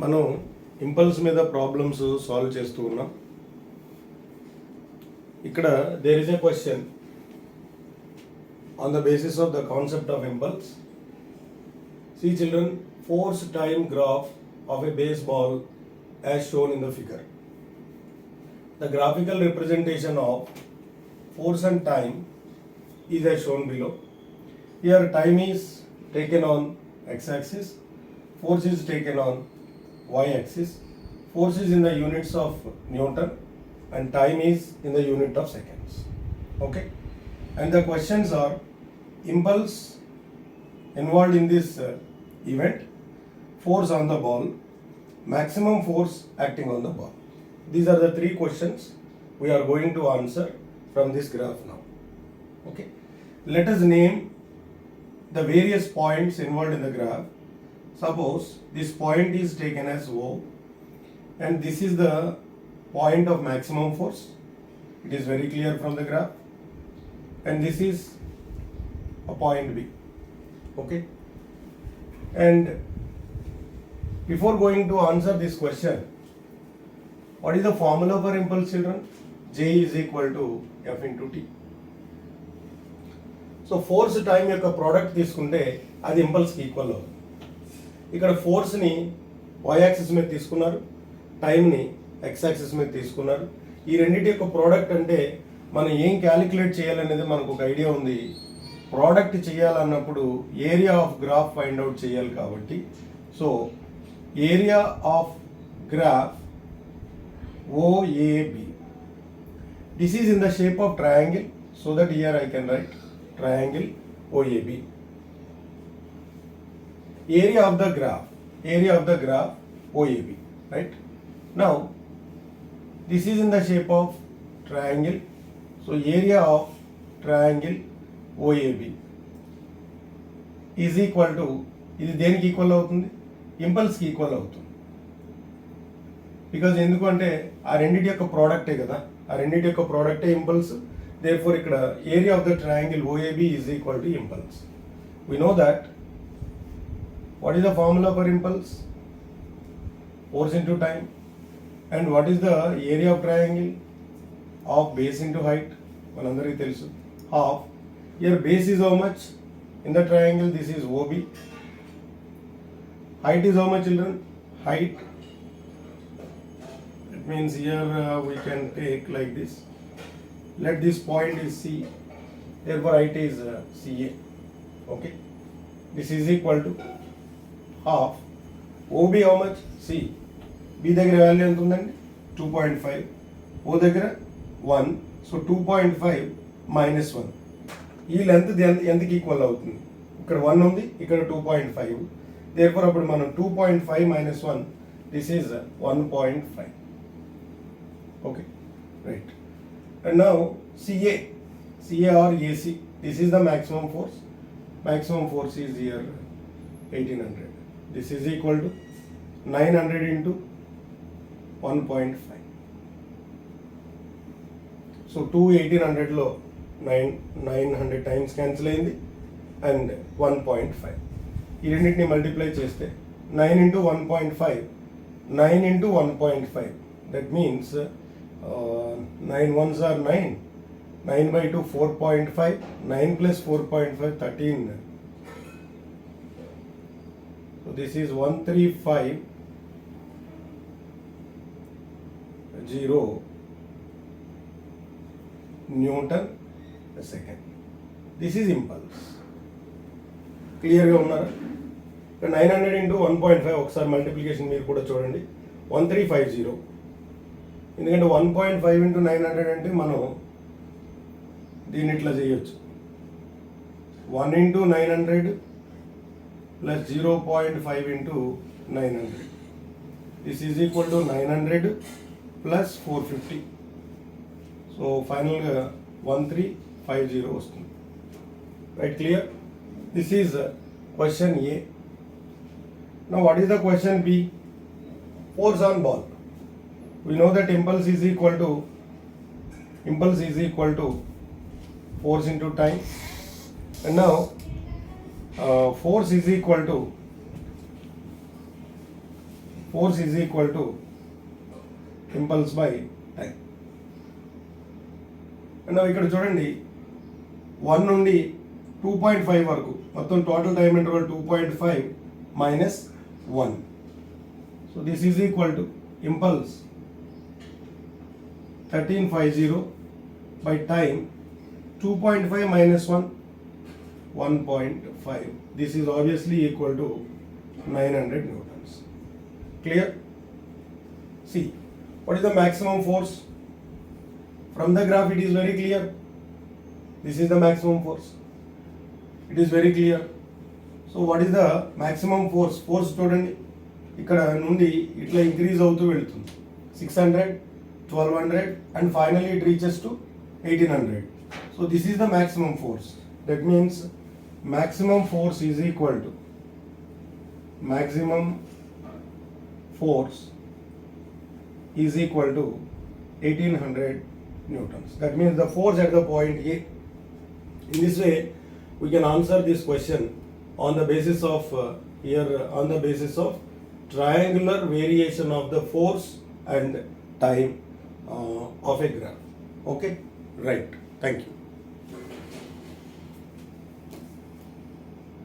మనం ఇంపల్స్ మీద problems solve చేస్తూ ఉన్నాం. ఇక్కడ there is a question on the basis of the concept of impulse. See children, force time graph of a baseball as shown in the figure. The graphical representation of force and time is as shown below. Here time is taken on x-axis, force is taken on y-axis, force is in the units of Newton and time is in the unit of seconds. Okay, and the questions are impulse involved in this event, force on the ball, maximum force acting on the ball. These are the three questions we are going to answer from this graph now. Okay, let us name the various points involved in the graph. Suppose this point is taken as O and this is the point of maximum force. It is very clear from the graph, and this is a point B. Okay, and before going to answer this question, what is the formula for impulse, children? J is equal to F into T. So force time యొక్క product తీసుకుంటే అది ఇంపల్స్కి equal అవుతుంది. ఇక్కడ ఫోర్స్ని why axis మీద తీసుకున్నారు, టైంని X axis మీద తీసుకున్నారు. ఈ రెండింటి యొక్క ప్రోడక్ట్ అంటే మనం ఏం క్యాలిక్యులేట్ చేయాలనేది మనకు ఒక ఐడియా ఉంది. ప్రోడక్ట్ చేయాలన్నప్పుడు area of graph find out చేయాలి కాబట్టి, so area of graph OAB, this is in the shape of triangle, so that here I can write triangle OAB. Area of the graph OAB, right? Now this is in the shape of triangle, so area of triangle OAB is equal to, ఇది దేనికి equal అవుతుంది? ఇంపల్స్కి equal అవుతుంది. Because ఎందుకంటే ఆ రెండింటి యొక్క ప్రోడక్టే కదా, ఆ రెండింటి యొక్క ప్రోడక్టే impulse. Therefore, ikkada area of the triangle OAB is equal to impulse. We know that. What is the formula for impulse? Force into time. And what is the area of triangle? Of base into height. Manandariki telusu. Half. Here base is how much? In the triangle, this is OB. Height is how much, children? Height. It means here we can take like this. Let this point is C, therefore height is CA. Okay, this is equal to half OB. How much? C. B దగ్గర value ఎంత ఉందండి? 2.5. O దగ్గర 1. So 2.5 minus 1. ఈ length ఎంతకి equal అవుతుంది? ఇక్కడ 1 ఉంది, ఇక్కడ 2.5. therefore అప్పుడు మనం 2.5 minus 1, this is 1.5. okay, right. And now CA or AC, this is the maximum force. Maximum force is here 1800. This is equal to 900 into 1.5. So 1800 లో 900 times cancel అయింది and 1.5. ఈ రెండింటిని మల్టిప్లై చేస్తే 9 into 1.5, 9 into 1.5. That means 9 ones are 9, 9 by 2 4.5, 9 plus 4.5 13. So this is 1350 Newton a second. This is impulse. Clear గా ఉన్నారా? 900 into 1.5 ఒకసారి multiplication మీరు కూడా చూడండి, 1350. ఎందుకంటే 1.5 into 900 అంటే మనం దీన్ని ఇట్లా చేయొచ్చు, 1 into 900 plus 0.5 into 900. This is equal to 900 plus 450. So ఫైనల్గా 1350 వస్తుంది. Right, clear? This is question A. Now what is the question B? Force on ball. We know that impulse is equal to force into time, and now force is equal to force is equal to impulse by time. And ఇక్కడ చూడండి 1 నుండి 2.5 వరకు మొత్తం total time interval 2.5 minus 1. So this is equal to impulse 1350 by time 2.5 minus 1 1.5. This is obviously equal to 900 newtons. Clear? See, what is the maximum force? From the graph it is very clear. This is the maximum force. It is very clear. So what is the maximum force? Force చూడండి ఇక్కడ నుండి ఇట్లా increase అవుతూ వెళ్తుంది 600, 1200 and finally it reaches to 1800. So this is the maximum force. That means maximum force is equal to 1800 newtons. That means the force at the point A. In this way we can answer this question on the basis of on the basis of triangular variation of the force and time of a graph. Okay, right. Thank you.